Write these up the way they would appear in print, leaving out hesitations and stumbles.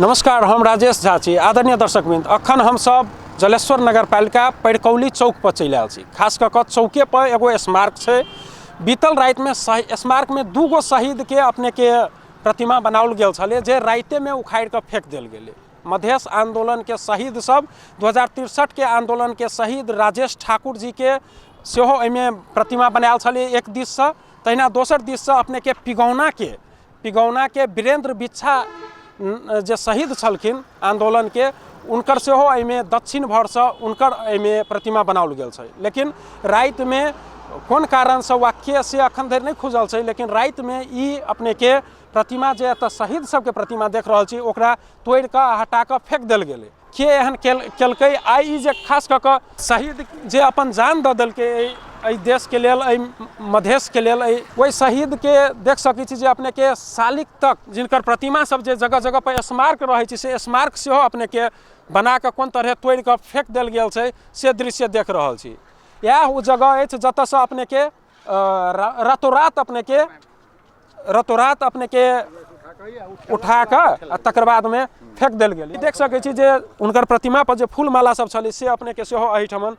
नमस्कार, हम राजेश झा छी। आदरणीय दर्शकवृन्द, अखन हम सब जलेश्वर नगरपालिका पैड़कौली चौक पर चलि आयल छी। खास कऽ कऽ चौके पर एगो स्मारक छै। बीतल राति में स्मारक में 2 गो शहीद के अपने के प्रतिमा बनाओल गेल छलै, जे राइते में उखाड़ि कऽ फेंक देल गेलै। मधेश आंदोलन के शहीद सब 2063 के आंदोलन के शहीद राजेश ठाकुर जी के सेहो एहिमे प्रतिमा बनायल छलै एक दिस से। तहिना दोसर दिस से अपने के पिगौना के वीरेंद्र बिच्छा जे शहीद छलखिन आंदोलन के, उनकर सेहो एहिमे दक्षिण भर से उनकर एहिमे प्रतिमा बनाओल गेल छै। लेकिन राति में कोन कारण से वाक्य से अखन धरि नहीं खुजल छै, लेकिन राति में ई अपने के प्रतिमा जे एतऽ शहीद सबके प्रतिमा देख रहल छी ओकरा तोड़ कऽ हटा कऽ फेंक देल गेलै। के एहन केलकै? आइ ई जे खास कऽ कऽ शहीद जे अपन जान दऽ देलकै एहि देश के लेल, एहि मधेश के लेल, ओहि शहीद के देख सकै छी जे अपने के सालिक तक जिनकर प्रतिमा सब जे जगह जगह पर स्मारक रहै छै, से स्मारक सेहो अपने के बना कऽ कोन तरह तोड़ कऽ फेंक देल गेल छै, से दृश्य देख रहल छी। यह वो जगह अछि जतऽ से अपने के रातों रात अपने के उठा कऽ तकर बाद में फेंक देल गेल। देख सकै छी जे उनकर प्रतिमा पर जे फूल माला सब छलै से अपने के सेहो एहिठमन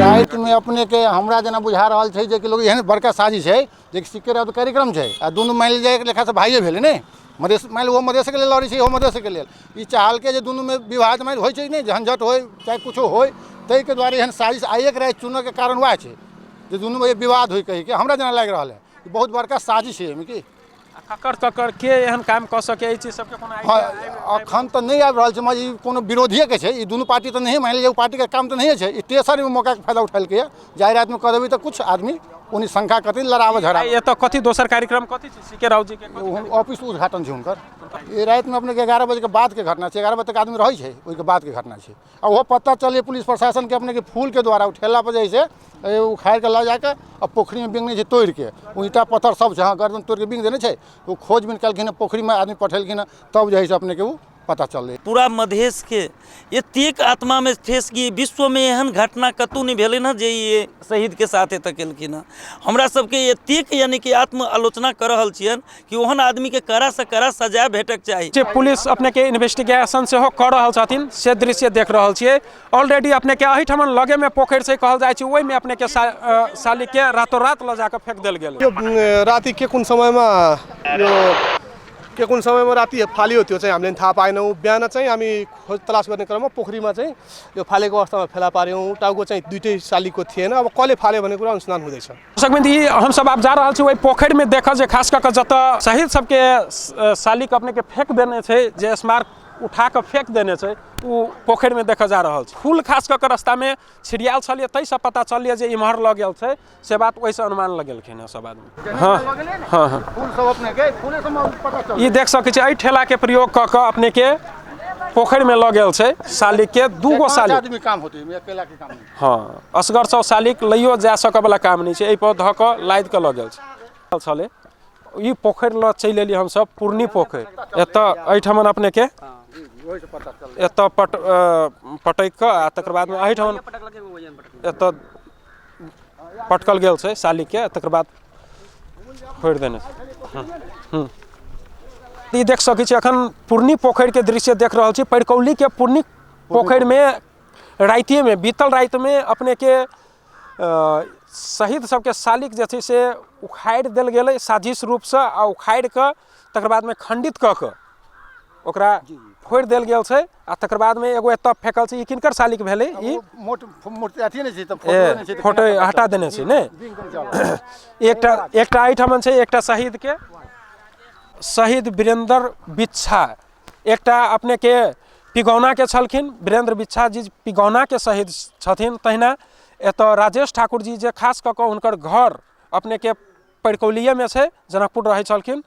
राति में अपने के हमरा जना बुझा रहा है जे कि लोग एहन बड़का साजिश है जे सिक्के रह कार्यक्रम है आ दुनू मान जाए लेखा से भाइये भेले ने। मधेश मान वो मधेश के लिए लड़ी छै, मधेश के लिए ई चाहल के जे दुनू में विवाद में होय छै नहीं, झंझट होय चाहे कुछो होय, तै के द्वारा एहन साजिश आइए के राति चुनऽ के कारण वह छै जे दुनू में विवाद होय कहि के हमरा जना लाग रहा है। बहुत बड़का साजिश है कि ककर के एहन काम कऽ सके चीज सबके कोनो आइडिया अखन तो नहीं आबि रहल छै। मगर ई कोनो विरोधिये के छै, ई दुनू पार्टी तो नहीं मान लीजिए पार्टी के काम तो नहीं छै। ई तेसर मौका के फायदा उठाल के जाय रात में कर देबै तो कुछ आदमी उन्हीं संख्या कथी लड़ावे झड़ा ये तो कथी दोसर कार्यक्रम कथी छै? सीके राव जी के ऑफिस उद्घाटन छै हुनकर। ये रात में अपने के 11 बजे के बाद के घटना छै। 11 बजे तक आदमी रहे छै, ओहि के बाद के घटना छै। आ वो पता चले पुलिस प्रशासन के अपने के फूल के द्वारा उठेला पर जैसे उखाड़ के ला जाके अब पोखरी में बिंगने छै तोड़ के। वो ईटा पत्थर सब छै, गर्दन तोड़ के बिंग देने छै। वो खोजबीन कलखिन, पोखरी में आदमी पठेलखिन, तब जे है अपने के वो पता चल। पूरा मधेश के एतेक आत्मा में ठेस कि विश्व में एहन घटना कतौ नहीं भेलै ना जे ये शहीद के साथ एतऽ केलखिन हँ। हमरा सबके एतेक यानी कि आत्म आलोचना कर रहल छियन कि ओहन आदमी के कड़ा से कड़ा सजा भेटक चाही। जे पुलिस अपने के इन्वेस्टिगेशन सेहो कर रहल छथिन, से दृश्य देख रहल छियै। ऑलरेडी अपने के एहिठमन लगे में पोखरि से कहल जाइ छै, ओहि में अपने के साली के रातों रात ल जाके फेंक देल गेल। राति के कुन समय में राति फाली हो त्यो चाहिँ हामीले थाहा पाएनौँ। बिहान चाहिँ हामी खोज तलास गर्ने क्रममा पोखरीमा चाहिँ यो फालेको अवस्थामा फेला पार्यौँ। टाउको चाहिँ दुईटै सालीको थिएन। अब कसले फाल्यो भन्ने कुरा अनुसन्धान हुँदैछ। दर्शकवृन्द, हम सब आप जा रहल छी ओहि पोखरि में देखल जे खास कऽ जतऽ शहीद सबके साली के अपने के फेंक देने छै, जे स्मारक उठा कऽ फेंक देने छै, ओ पोखरि में देखल जा रहल छै। फूल खास कऽ रास्ता में छिड़ियाल छलिए, तैसँ पता चलिए जे इम्हर लऽ गेल छै, से बात ओहिसँ अनुमान लगेलखिन सब आदमी। हाँ फूल सब अपने के फूले से पता चल। ई देख सकै छी एहि ठेला के प्रयोग कऽ कऽ अपने के पोखरि में लऽ गेल छै साली के। 2 गो साली आदमी काम होते है, अकेला के काम नहीं। हाँ, असगर सौ सालिक लइयो जा सकऽ वाला काम नहीं छै। एहि पर धऽ कऽ लादि कऽ लऽ गेल छलै। ई पोखरि लऽ चलि एलियै हमसब, पूर्णी पोखरि। एतऽ एहिठमन अपने के एतऽ पटैक कऽ आ तकर बाद में एहिठमन एतऽ पटकल गेल छै साली के, तकर बाद फोड़ि देने छै। ई देख सकै छी अखन पूर्णी पोखरि के दृश्य देख रहल छी। पैड़कौली के पूर्णी पोखरि में रातिये में, बीतल राति में अपने के शहीद सबके सालिक जे छै से उखाड़ि देल गेलै साजिश रूप से, आ उखाड़ि कऽ तकर बाद में खंडित कऽ कऽ ओकरा फोड़ि देल गेल छै। आ तकर बाद में एगो एतऽ फेंकल छै। ई किनकर सालिक भेलै? ई मोट अथी नहि छै तऽ फोटो हटा देने छै ने। एकटा एहिठमन छै, एकटा शहीद के शहीद वीरेंद्र बिच्छा, एकटा अपने के पिगौना के छलखिन। वीरेंद्र बिच्छा जी पिगौना के शहीद छथिन। तहिना एतऽ राजेश ठाकुर जी जे खास कऽ हुनकर घर अपने के पैड़कौलिये में छै, जनकपुर रहै छलखिन।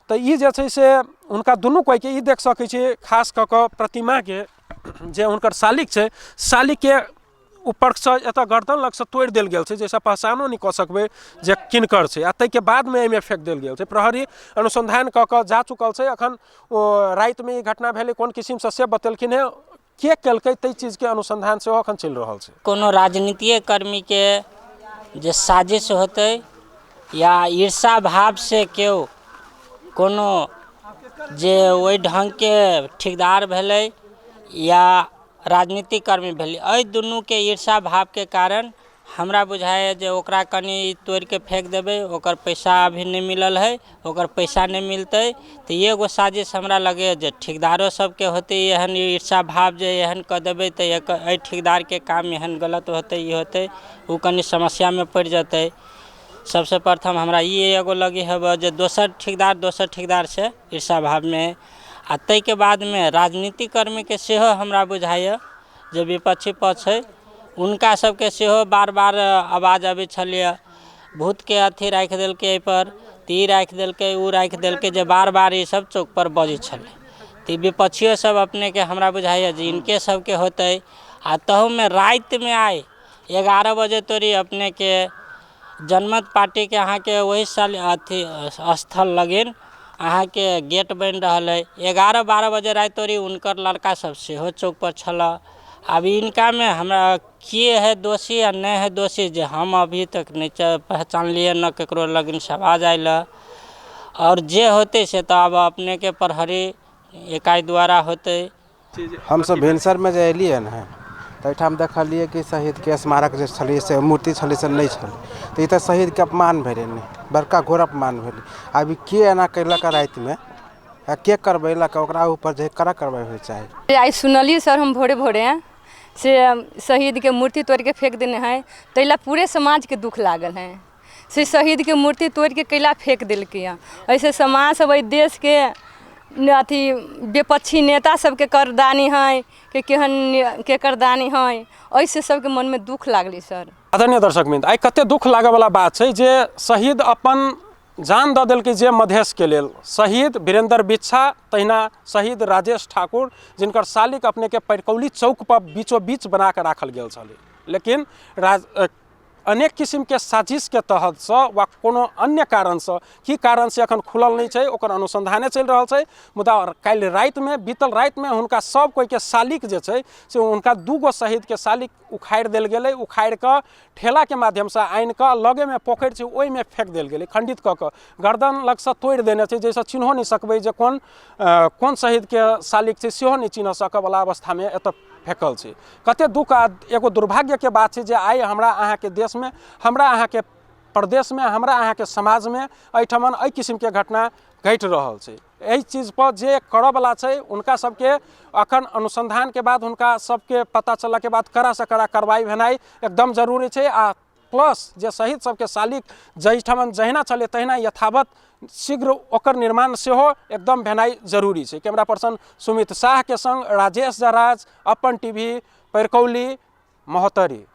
तऽ ई जे छै से हुनका दुनू कोई के ई देख सकै छी खास कऽ प्रतिमा के जे हुनकर सालिक छै, सालिक के ऊपर से एतऽ गर्दन लग से तोड़ देल गेल छै, जैसा पहचानो नहीं कऽ सकबै जे किनकर छै। आ तै के बाद में एहिमे फेंक देल गेल छै। प्रहरी अनुसंधान कऽ जा चुकल छै। अखन राति में ई घटना भेलै कोन किस्म से बतेलखिन है। के केलकै तै चीज के अनुसंधान सेहो अखन चलि रहल छै। कोनो राजनीतिक कर्मी के जे साजिश होतै या ईर्षा भाव से केओ कोनो जे ओहि ढंग के ठेकेदार भेलै या राजनीतिक कर्मी भेलै, एहि दुनू के ईर्षा भाव के कारण हमरा बुझाइए जे ओकरा कनि तोड़ के फेंक देबै, ओकर पैसा अभी नहीं मिलल है, ओकर पैसा नहीं मिलते तो ये एगो साजिश हमरा लगे जे ठेकेदारो सबके होते एहन ईर्षा भाव जे एहन कऽ देबै तो एहि ठेकेदार के काम एहन गलत होते, ये होते वो कनि समस्या में पड़ जाते। सबसे प्रथम हमरा ये एगो लगे है जे दोसर ठेकेदार से ईर्षा भाव में आ तै के बाद में राजनीतिक कर्मी के सेहो हमरा बुझाइए जे विपक्षी पक्ष है उनका सबके सेहो बार बार आवाज अबै छलैए, भूत के अथी राख देलकै एहि पर, ई राख देलकै, उ राख देलकै, जे बार बार ये सब चौक पर बजै छलै। तो विपक्षियो सब अपने के हमरा बुझाइए जे इनके सबके होते आ तहु में रात में आए 11 बजे तोरी अपने के जनमत पार्टी के अहाँ के वही साल अथी स्थल लगिन अहाँ के गेट बन रहा है। 11-12 बजे रात तोरी उनकर लड़का सब सेहो चौक पर छला। अब इनका में हमरा किए है दोषी या नहीं है दोषी जे हम अभी तक नहीं पहचान लिए, न केकरो लगिन से आवाज आयल, और जे होते से तो अब अपने के प्रहरी इकाई द्वारा होते। हम सब भिनसर में जे एलिए न तो एठाम देखलिए कि शहीद के स्मारक जे छलै से मूर्ति छलै से नहीं छलै, तो ई तो शहीद के अपमान भेलै, नहीं बड़का घोर अपमान भेलै। अभी के एना कैलक रात में के करबैलक, ओकरा ऊपर जे कड़ा कार्रवाई होय चाही। आई सुनलिए सर हम भोरे भोरे से शहीद के मूर्ति तोड़ के फेंक देने हैं, तैला पूरे समाज के दुख लागल है। से शहीद के मूर्ति तोड़ के कैला फेंक दिलकै, ऐसे समाज सब देश के अथी विपक्षी नेता सबके करदानी है कि केहन के करदानी है, ऐसे सबके मन में दुख लागली सर। आदरणीय दर्शकवृन्द, आई कते दुख लागे वाला बात है जे शहीद अपन जान दऽ देलकै जे मधेश के लेल। शहीद वीरेंद्र बिच्छा, तहिना शहीद राजेश ठाकुर, जिनकर सालिक अपने के पैरकौली चौक पर बीचों बीच बना के राखल गेल छलै, लेकिन अनेक किस्म के साजिश के तहत से वा कोनो अन्य कारण से, की कारण से अखन खुलल नहीं है, ओकर अनुसंधाने चल रहा है। मुदा काल रात में, बीतल रात में हुनका सब कोई के सालिक जे छै से उनका 2 गो शहीद के सालिक उखाड़ देल गेलै, उखाड़ के ठेला के माध्यम से आनि के लगे में पोखरि छै ओहि में फेंक देल गेलै, खंडित क के गर्दन लग से तोड़ देने छै, जैसे चिन्हो नहीं सकबै जे कोन शहीद के सालिक छै सेहो नहीं चिन्ह सकै वाला अवस्था में एतऽ फेंकल छै। कते दुख आ एगो दुर्भाग्य के बात है जे आई हमरा अहाँ के देश में, हमरा अहाँ के प्रदेश में, हमरा अहाँ के समाज में एहिठमन एहि किस्म के घटना घटि रहल छै। एहि चीज पर जे करऽ वाला छै उनका सबके अखन अनुसंधान के बाद, उनका सबके पता चलला के बाद कड़ा से कड़ा कार्रवाई भेनाइ एकदम जरूरी छै। आ प्लस जे शहीद सबके सालिक जहिठमन जहिना चले तहिना यथावत शीघ्र ओकर निर्माण सेहो एकदम भेनाइ जरूरी छै। कैमरा पर्सन सुमित शाह के संग राजेश जराज, अपन टीवी, पैरकौली, महोत्तरी।